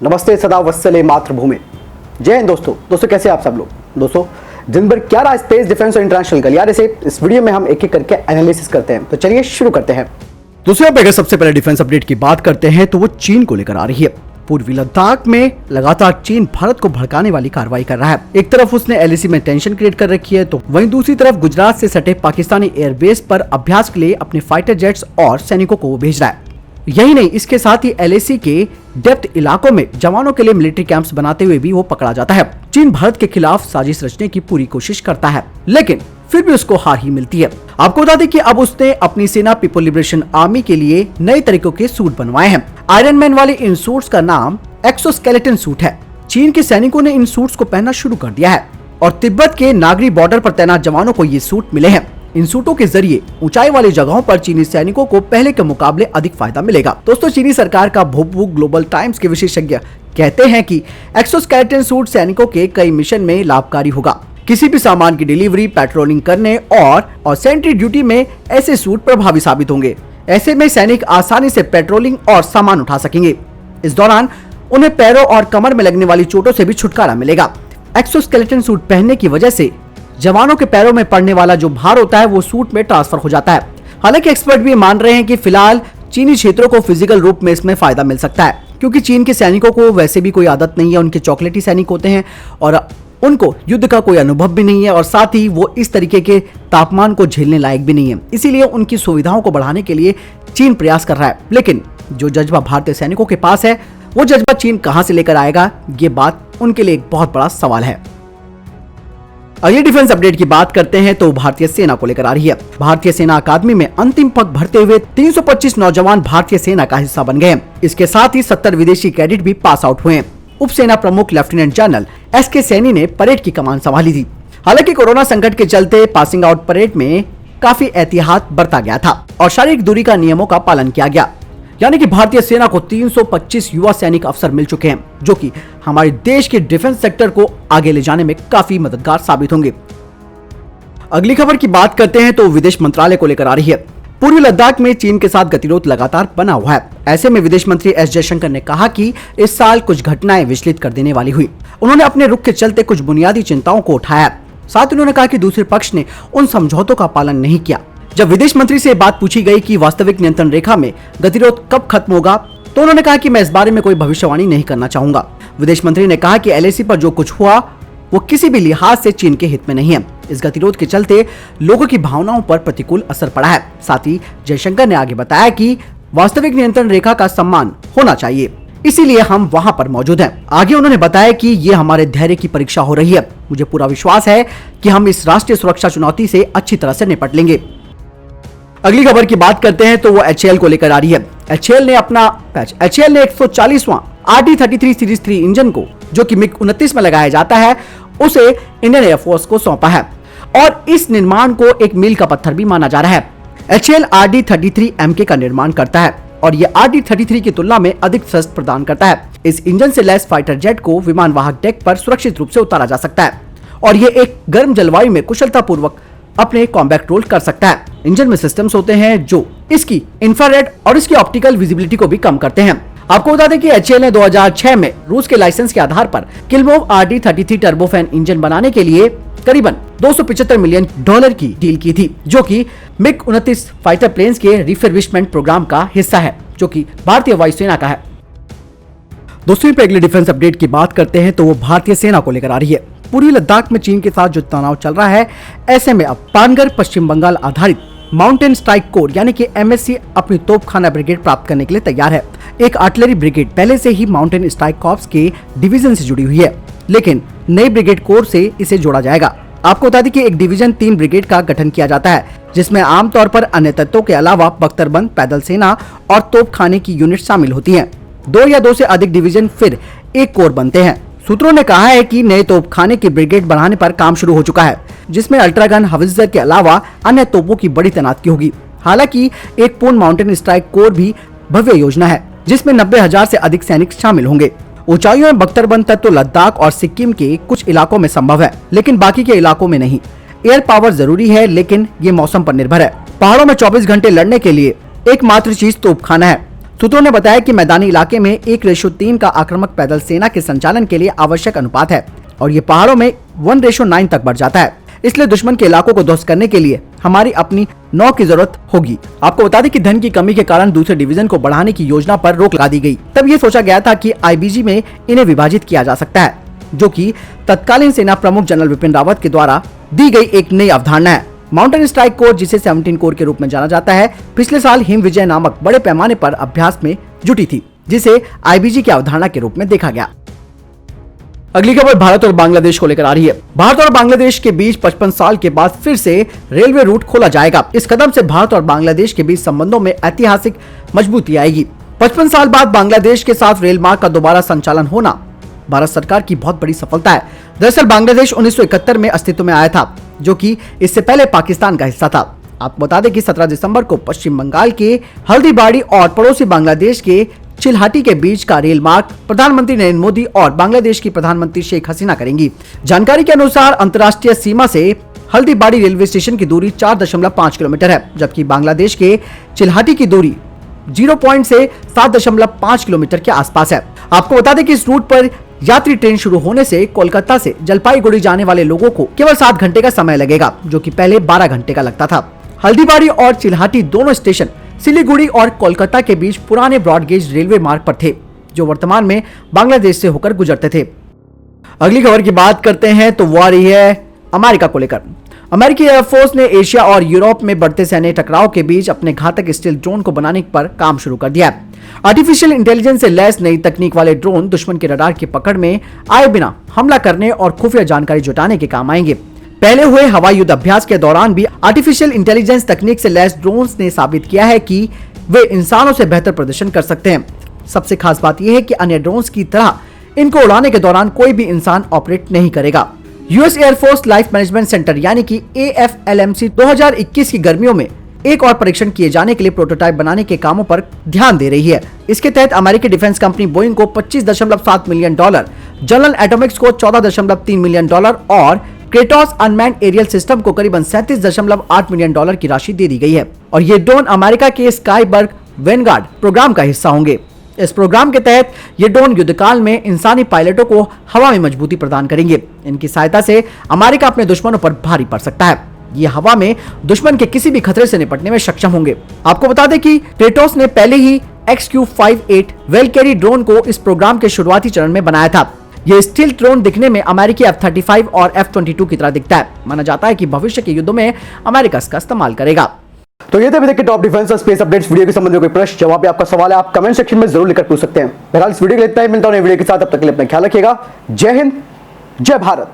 नमस्ते सदा वत्सले मातृभूमि। जय हिंद दोस्तों कैसे आप सब लोग। दोस्तों दिन भर क्या रहा स्पेस डिफेंस और इंटरनेशनल कल, यार ऐसे इस वीडियो में हम एक एक करके एनालिसिस करते हैं। तो चलिए शुरू करते हैं। दूसरे अगर सबसे पहले डिफेंस अपडेट की बात करते हैं तो वो चीन को लेकर आ रही है। पूर्वी लद्दाख में लगातार चीन भारत को भड़काने वाली कार्रवाई कर रहा है। एक तरफ उसने एलएसी में टेंशन क्रिएट कर रखी है, तो वहीं दूसरी तरफ गुजरात से सटे पाकिस्तानी एयरबेस पर अभ्यास के लिए अपने फाइटर जेट्स और सैनिकों को भेज रहा है। यही नहीं, इसके साथ ही एलएसी के डेप्थ इलाकों में जवानों के लिए मिलिट्री कैंप्स बनाते हुए भी वो पकड़ा जाता है। चीन भारत के खिलाफ साजिश रचने की पूरी कोशिश करता है, लेकिन फिर भी उसको हार ही मिलती है। आपको बता दें कि अब उसने अपनी सेना पीपल लिबरेशन आर्मी के लिए नए तरीकों के सूट बनवाए हैं। आयरन मैन वाले इन सूट्स का नाम एक्सोस्केलेटन सूट है। चीन के सैनिकों ने इन सूट्स को पहनना शुरू कर दिया है और तिब्बत के नागरी बॉर्डर पर तैनात जवानों को ये सूट मिले हैं। इन सूटों के जरिए ऊंचाई वाली जगहों पर चीनी सैनिकों को पहले के मुकाबले अधिक फायदा मिलेगा। दोस्तों चीनी सरकार का भोपू ग्लोबल टाइम्स के विशेषज्ञ कहते हैं कि एक्सोस्केलेटन सूट सैनिकों के कई मिशन में लाभकारी होगा। किसी भी सामान की डिलीवरी, पेट्रोलिंग करने और सेंट्री ड्यूटी में ऐसे सूट प्रभावी साबित होंगे। ऐसे में सैनिक आसानी से पेट्रोलिंग और सामान उठा सकेंगे। इस दौरान उन्हें पैरों और कमर में लगने वाली चोटों से भी छुटकारा मिलेगा। एक्सोस्केलेटन सूट पहनने की वजह से जवानों के पैरों में पड़ने वाला जो भार होता है वो सूट में ट्रांसफर हो जाता है। हालांकि एक्सपर्ट भी मान रहे हैं कि फिलहाल चीनी क्षेत्रों को फिजिकल रूप में इसमें फायदा मिल सकता है, क्योंकि चीन के सैनिकों को वैसे भी कोई आदत नहीं है। उनके चॉकलेटी सैनिक होते हैं और उनको युद्ध का कोई अनुभव भी नहीं है और साथ ही वो इस तरीके के तापमान को झेलने लायक भी नहीं है। इसीलिए उनकी सुविधाओं को बढ़ाने के लिए चीन प्रयास कर रहा है। लेकिन जो जज्बा भारतीय सैनिकों के पास है वो जज्बा चीन कहां से लेकर आएगा, ये बात उनके लिए एक बहुत बड़ा सवाल है। अगली डिफेंस अपडेट की बात करते हैं तो भारतीय सेना को लेकर आ रही है। भारतीय सेना अकादमी में अंतिम पग भरते हुए 325 नौजवान भारतीय सेना का हिस्सा बन गए। इसके साथ ही 70 विदेशी कैडेट भी पास आउट हुए। उप सेना प्रमुख लेफ्टिनेंट जनरल एसके सैनी ने परेड की कमान संभाली थी। हालांकि कोरोना संकट के चलते पासिंग आउट परेड में काफी एहतियात बरता गया था और शारीरिक दूरी का नियमों का पालन किया गया। यानी कि भारतीय सेना को 325 युवा सैनिक अफसर मिल चुके हैं, जो कि हमारे देश के डिफेंस सेक्टर को आगे ले जाने में काफी मददगार साबित होंगे। अगली खबर की बात करते हैं तो विदेश मंत्रालय को लेकर आ रही है। पूर्वी लद्दाख में चीन के साथ गतिरोध लगातार बना हुआ है। ऐसे में विदेश मंत्री एस जयशंकर ने कहा कि इस साल कुछ घटनाएं विचलित कर देने वाली हुई। उन्होंने अपने रुख के चलते कुछ बुनियादी चिंताओं को उठाया। साथ ही उन्होंने कहा कि दूसरे पक्ष ने उन समझौतों का पालन नहीं किया। जब विदेश मंत्री से बात पूछी गई कि वास्तविक नियंत्रण रेखा में गतिरोध कब खत्म होगा, तो उन्होंने कहा कि मैं इस बारे में कोई भविष्यवाणी नहीं करना चाहूंगा। विदेश मंत्री ने कहा कि एलएसी पर जो कुछ हुआ वो किसी भी लिहाज से चीन के हित में नहीं है। इस गतिरोध के चलते लोगों की भावनाओं पर प्रतिकूल असर पड़ा है। साथ ही जयशंकर ने आगे बताया कि वास्तविक नियंत्रण रेखा का सम्मान होना चाहिए, इसीलिए हम वहां पर मौजूद हैं। आगे उन्होंने बताया कि ये हमारे धैर्य की परीक्षा हो रही है। मुझे पूरा विश्वास है कि हम इस राष्ट्रीय सुरक्षा चुनौती से अच्छी तरह से निपट लेंगे। अगली खबर की बात करते हैं तो वो एचएएल को लेकर आ रही है। एचएएल ने 140वां RD-33 सीरीज 3 इंजन को, जो कि मिग 29 में लगाया जाता है, उसे इंडियन एयरफोर्स को सौंपा है और इस निर्माण को एक मील का पत्थर भी माना जा रहा है। एचएएल RD-33 MK का निर्माण करता है और यह RD-33 की तुलना में अधिक थ्रस्ट प्रदान करता है। इस इंजन से लैस फाइटर जेट को विमान वाहक डेक पर सुरक्षित रूप से उतारा जा सकता है और ये एक गर्म जलवायु में कुशलता पूर्वक अपने कॉम्बैट रोल कर सकता है। इंजन में सिस्टम्स होते हैं जो इसकी इंफ्रारेड और इसकी ऑप्टिकल विजिबिलिटी को भी कम करते हैं। आपको बता दें कि एचएएल ने 2006 में रूस के लाइसेंस के आधार पर किल्मोव RD-33 टर्बोफैन इंजन बनाने के लिए करीबन $275 मिलियन की डील की थी, जो कि मिग 29 फाइटर प्लेन्स के रिफर्बिशमेंट प्रोग्राम का हिस्सा है, जो कि भारतीय वायुसेना का है। दोस्तों पे अगले डिफेंस अपडेट की बात करते हैं तो वो भारतीय सेना को लेकर आ रही है। पूर्वी लद्दाख में चीन के साथ जो तनाव चल रहा है, ऐसे में अब पानगर पश्चिम बंगाल आधारित माउंटेन स्ट्राइक कोर यानी कि MSC अपनी तोपखाना ब्रिगेड प्राप्त करने के लिए तैयार है। एक आर्टिलरी ब्रिगेड पहले से ही माउंटेन स्ट्राइक कॉर्प्स के डिवीजन से जुड़ी हुई है, लेकिन नई ब्रिगेड कोर से इसे जोड़ा जाएगा। आपको बता दें कि एक डिवीजन 3 ब्रिगेड का गठन किया जाता है, जिसमें आमतौर पर अन्य तत्वों के अलावा बख्तरबंद, पैदल सेना और तोपखाने की यूनिट शामिल होती हैं। 2 या 2 से अधिक डिवीजन फिर एक कोर बनते हैं। सूत्रों ने कहा है कि नए तोपखाने की ब्रिगेड बढ़ाने पर काम शुरू हो चुका है, जिसमें अल्ट्रागन हवित्जर के अलावा अन्य तोपों की बड़ी तैनाती होगी। हालांकि एक पूर्ण माउंटेन स्ट्राइक कोर भी भव्य योजना है, जिसमें 90,000 से अधिक सैनिक शामिल होंगे। ऊंचाइयों में बख्तरबंद तत्व लद्दाख और सिक्किम के कुछ इलाकों में संभव है, लेकिन बाकी के इलाकों में नहीं। एयर पावर जरूरी है, लेकिन ये मौसम पर निर्भर है। पहाड़ों में 24 घंटे लड़ने के लिए एकमात्र चीज तोपखाना है। सूत्रों ने बताया कि मैदानी इलाके में 1:3 का आक्रामक पैदल सेना के संचालन के लिए आवश्यक अनुपात है और ये पहाड़ों में 1:9 तक बढ़ जाता है। इसलिए दुश्मन के इलाकों को ध्वस्त करने के लिए हमारी अपनी नौ की जरूरत होगी। आपको बता दें कि धन की कमी के कारण दूसरे डिवीजन को बढ़ाने की योजना पर रोक लगा दी गई। तब ये सोचा गया था कि आईबीजी में इन्हें विभाजित किया जा सकता है, जो कि तत्कालीन सेना प्रमुख जनरल विपिन रावत के द्वारा दी गई एक नई अवधारणा है। माउंटेन स्ट्राइक कोर, जिसे 17 कोर के रूप में जाना जाता है, पिछले साल हिम विजय नामक बड़े पैमाने पर अभ्यास में जुटी थी, जिसे आईबीजी की अवधारणा के रूप में देखा गया। अगली खबर भारत और बांग्लादेश को लेकर आ रही है। भारत और बांग्लादेश के बीच 55 साल के बाद फिर से रेलवे रूट खोला जाएगा। इस कदम से भारत और बांग्लादेश के बीच संबंधों में ऐतिहासिक मजबूती आएगी। 55 साल बाद बांग्लादेश के साथ रेल मार्ग का दोबारा संचालन होना भारत सरकार की बहुत बड़ी सफलता है। दरअसल बांग्लादेश 1971 में अस्तित्व में आया था, जो कि इससे पहले पाकिस्तान का हिस्सा था। आपको बता दें कि 17 दिसंबर को पश्चिम बंगाल के हल्दीबाड़ी और पड़ोसी बांग्लादेश के चिल्हाटी के बीच का रेल मार्ग प्रधानमंत्री नरेंद्र मोदी और बांग्लादेश की प्रधानमंत्री शेख हसीना करेंगी। जानकारी के अनुसार अंतर्राष्ट्रीय सीमा से हल्दीबाड़ी रेलवे स्टेशन की दूरी 4.5 किलोमीटर है, जबकि बांग्लादेश के चिल्हाटी की दूरी 0 से 7.5 किलोमीटर के आसपास है। आपको बता दें कि इस रूट पर यात्री ट्रेन शुरू होने से कोलकाता से जलपाईगुड़ी जाने वाले लोगों को केवल 7 घंटे का समय लगेगा, जो कि पहले 12 घंटे का लगता था। हल्दीबाड़ी और चिल्हाटी दोनों स्टेशन सिलीगुड़ी और कोलकाता के बीच पुराने ब्रॉडगेज रेलवे मार्ग पर थे, जो वर्तमान में बांग्लादेश से होकर गुजरते थे। अगली खबर की बात करते हैं तो वो आ रही है अमेरिका को लेकर। अमेरिकी एयरफोर्स ने एशिया और यूरोप में बढ़ते सैन्य टकराव के बीच अपने घातक स्टील ड्रोन को बनाने पर काम शुरू कर दिया है। आर्टिफिशियल इंटेलिजेंस से लैस नई तकनीक वाले ड्रोन दुश्मन के रडार की पकड़ में आए बिना हमला करने और खुफिया जानकारी जुटाने के काम आएंगे। पहले हुए हवाई युद्ध अभ्यास के दौरान भी आर्टिफिशियल इंटेलिजेंस तकनीक से लैस ड्रोन्स ने साबित किया है कि वे इंसानों से बेहतर प्रदर्शन कर सकते हैं। सबसे खास बात यह है कि अन्य ड्रोन्स की तरह इनको उड़ाने के दौरान कोई भी इंसान ऑपरेट नहीं करेगा। US air force life management centre यानी कि AFLMC 2021 की गर्मियों में एक और परीक्षण किए जाने के लिए प्रोटोटाइप बनाने के कामों पर ध्यान दे रही है। इसके तहत अमेरिकी डिफेंस कंपनी बोइंग को $25.7 मिलियन, जनरल एटॉमिक्स को $14.3 मिलियन और क्रेटोस अनमैन्ड एरियल सिस्टम को करीबन $37.8 मिलियन की राशि दे दी गई है। और ये ड्रोन अमेरिका के स्काईबर्ग वेनगार्ड प्रोग्राम का हिस्सा होंगे। इस प्रोग्राम के तहत ये ड्रोन युद्धकाल में इंसानी पायलटों को हवा में मजबूती प्रदान करेंगे। इनकी सहायता से अमेरिका अपने दुश्मनों पर भारी पड़ सकता है। ये हवा में दुश्मन के किसी भी खतरे से निपटने में सक्षम होंगे। आपको बता दें कि क्रेटोस ने पहले ही XQ-58 वेलकेरी ड्रोन को इस प्रोग्राम के शुरुआती चरण में बनाया था। ये स्टील ड्रोन दिखने में अमेरिकी F-35 और F-22 की तरह दिखता है। माना जाता है कि भविष्य के युद्धों में अमेरिका इसका इस्तेमाल करेगा। तो ये थे अभी तक के टॉप डिफेंस और स्पेस अपडेट्स। वीडियो के संबंध में कोई प्रश्न जवाब या आपका सवाल है, आप कमेंट सेक्शन में जरूर लिखकर पूछ सकते हैं। बहरहाल इस वीडियो के लिए इतना ही, मिलता हूं नई वीडियो के साथ, तब तक के लिए अपना ख्याल रखिएगा। जय हिंद, जय भारत।